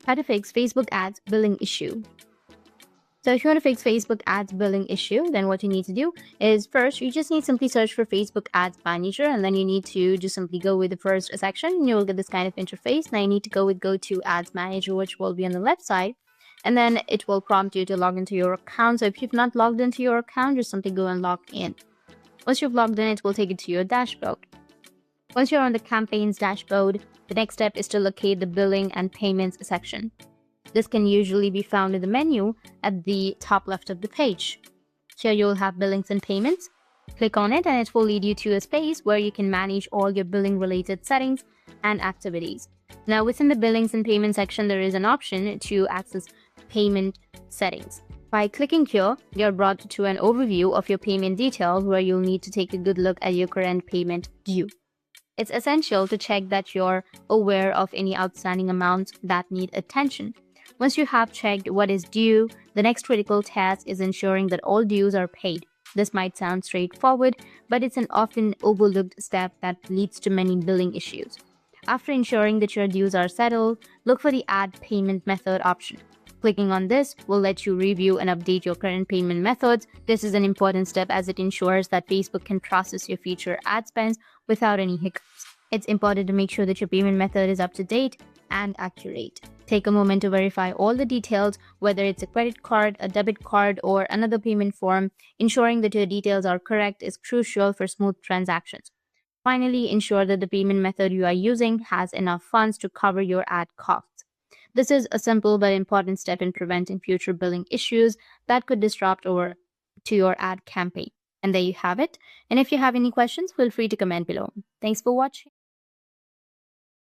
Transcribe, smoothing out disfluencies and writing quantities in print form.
How to fix Facebook ads billing issue. So if you want to fix Facebook ads billing issue, then what you need to do is first, you just need to simply search for Facebook ads manager, and then you need to just simply go with the first section and you'll get this kind of interface. Now you need to go to ads manager, which will be on the left side, and then it will prompt you to log into your account. So if you've not logged into your account, just simply go and log in. Once you've logged in, it will take you to your dashboard. Once you're on the campaigns dashboard, the next step is to locate the billing and payments section. This can usually be found in the menu at the top left of the page. Here you'll have billings and payments. Click on it and it will lead you to a space where you can manage all your billing related settings and activities. Now within the billings and payment section, there is an option to access payment settings. By clicking here, you're brought to an overview of your payment details where you'll need to take a good look at your current payment due. It's essential to check that you're aware of any outstanding amounts that need attention. Once you have checked what is due, the next critical task is ensuring that all dues are paid. This might sound straightforward, but it's an often overlooked step that leads to many billing issues. After ensuring that your dues are settled, look for the Add Payment Method option. Clicking on this will let you review and update your current payment methods. This is an important step as it ensures that Facebook can process your future ad spends without any hiccups. It's important to make sure that your payment method is up to date and accurate. Take a moment to verify all the details, whether it's a credit card, a debit card, or another payment form. Ensuring that your details are correct is crucial for smooth transactions. Finally, ensure that the payment method you are using has enough funds to cover your ad costs. This is a simple but important step in preventing future billing issues that could disrupt over to your ad campaign. And there you have it. And if you have any questions, feel free to comment below. Thanks for watching.